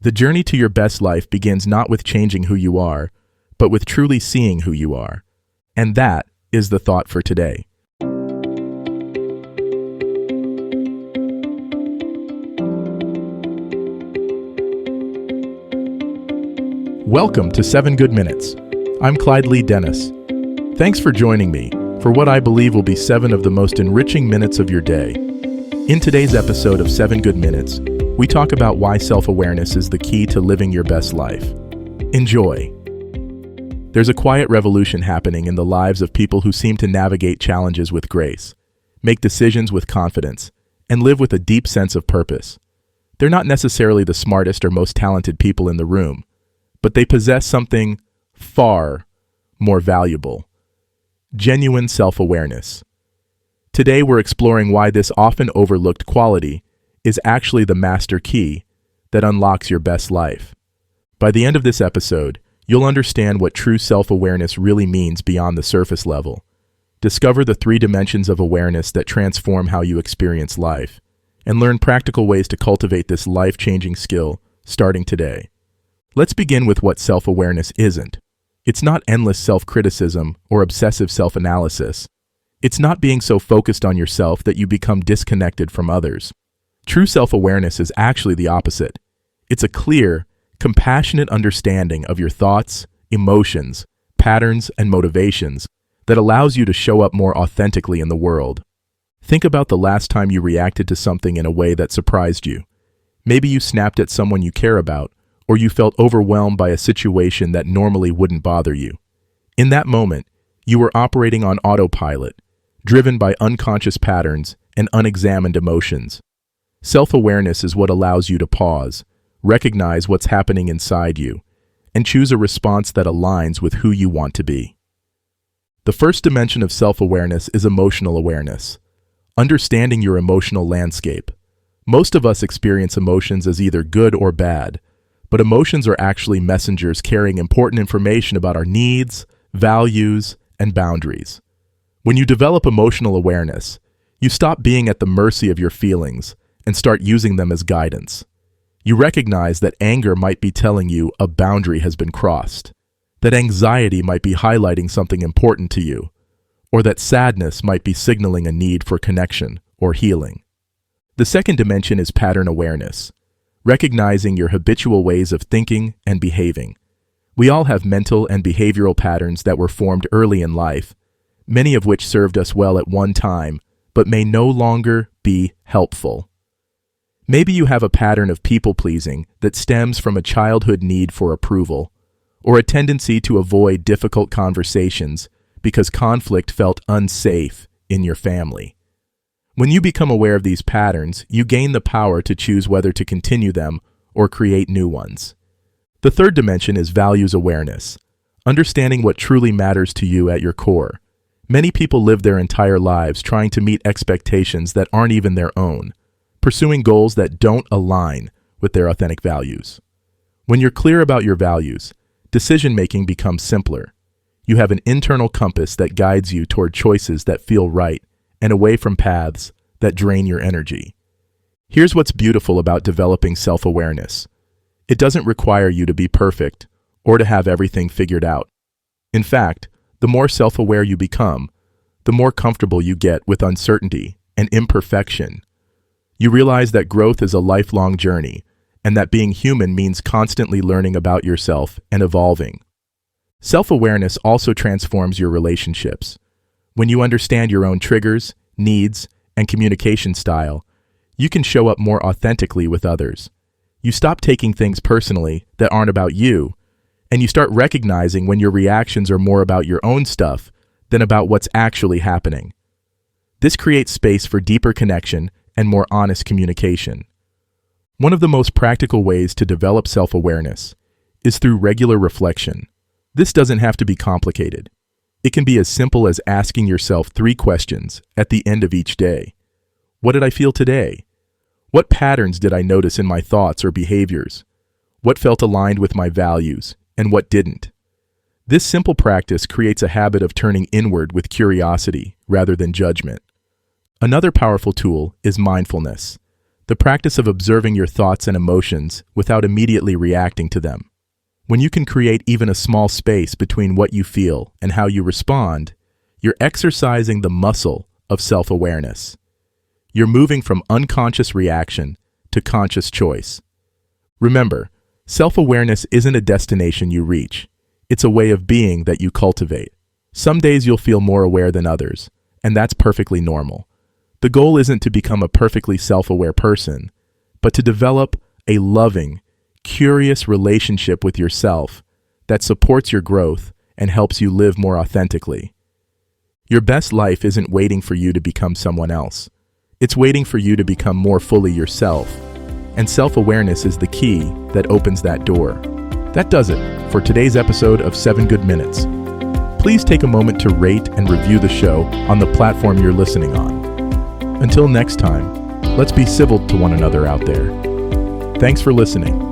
The journey to your best life begins not with changing who you are, but with truly seeing who you are. And that is the thought for today. Welcome to 7 Good Minutes. I'm Clyde Lee Dennis. Thanks for joining me for what I believe will be 7 of the most enriching minutes of your day. In today's episode of 7 Good Minutes, we talk about why self-awareness is the key to living your best life. Enjoy. There's a quiet revolution happening in the lives of people who seem to navigate challenges with grace, make decisions with confidence, and live with a deep sense of purpose. They're not necessarily the smartest or most talented people in the room, but they possess something far more valuable: genuine self-awareness. Today we're exploring why this often overlooked quality is actually the master key that unlocks your best life. By the end of this episode, you'll understand what true self-awareness really means beyond the surface level. Discover the 3 dimensions of awareness that transform how you experience life, and learn practical ways to cultivate this life-changing skill starting today. Let's begin with what self-awareness isn't. It's not endless self-criticism or obsessive self-analysis. It's not being so focused on yourself that you become disconnected from others. True self-awareness is actually the opposite. It's a clear, compassionate understanding of your thoughts, emotions, patterns, and motivations that allows you to show up more authentically in the world. Think about the last time you reacted to something in a way that surprised you. Maybe you snapped at someone you care about, or you felt overwhelmed by a situation that normally wouldn't bother you. In that moment, you were operating on autopilot, driven by unconscious patterns and unexamined emotions. Self-awareness is what allows you to pause, recognize what's happening inside you, and choose a response that aligns with who you want to be. The first dimension of self-awareness is emotional awareness, understanding your emotional landscape. Most of us experience emotions as either good or bad, but emotions are actually messengers carrying important information about our needs, values, and boundaries. When you develop emotional awareness, you stop being at the mercy of your feelings and start using them as guidance. You recognize that anger might be telling you a boundary has been crossed, that anxiety might be highlighting something important to you, or that sadness might be signaling a need for connection or healing. The second dimension is pattern awareness, recognizing your habitual ways of thinking and behaving. We all have mental and behavioral patterns that were formed early in life, many of which served us well at one time, but may no longer be helpful. Maybe you have a pattern of people-pleasing that stems from a childhood need for approval, or a tendency to avoid difficult conversations because conflict felt unsafe in your family. When you become aware of these patterns, you gain the power to choose whether to continue them or create new ones. The third dimension is values awareness, understanding what truly matters to you at your core. Many people live their entire lives trying to meet expectations that aren't even their own, pursuing goals that don't align with their authentic values. When you're clear about your values, decision-making becomes simpler. You have an internal compass that guides you toward choices that feel right and away from paths that drain your energy. Here's what's beautiful about developing self-awareness. It doesn't require you to be perfect or to have everything figured out. In fact, the more self-aware you become, the more comfortable you get with uncertainty and imperfection. You realize that growth is a lifelong journey, and that being human means constantly learning about yourself and evolving. Self-awareness also transforms your relationships. When you understand your own triggers, needs, and communication style, you can show up more authentically with others. You stop taking things personally that aren't about you, and you start recognizing when your reactions are more about your own stuff than about what's actually happening. This creates space for deeper connection and more honest communication. One of the most practical ways to develop self-awareness is through regular reflection. This doesn't have to be complicated. It can be as simple as asking yourself 3 questions at the end of each day. What did I feel today? What patterns did I notice in my thoughts or behaviors? What felt aligned with my values, and what didn't? This simple practice creates a habit of turning inward with curiosity rather than judgment. Another powerful tool is mindfulness, the practice of observing your thoughts and emotions without immediately reacting to them. When you can create even a small space between what you feel and how you respond, you're exercising the muscle of self-awareness. You're moving from unconscious reaction to conscious choice. Remember, self-awareness isn't a destination you reach. It's a way of being that you cultivate. Some days you'll feel more aware than others, and that's perfectly normal. The goal isn't to become a perfectly self-aware person, but to develop a loving, curious relationship with yourself that supports your growth and helps you live more authentically. Your best life isn't waiting for you to become someone else. It's waiting for you to become more fully yourself. And self-awareness is the key that opens that door. That does it for today's episode of 7 Good Minutes. Please take a moment to rate and review the show on the platform you're listening on. Until next time, let's be civil to one another out there. Thanks for listening.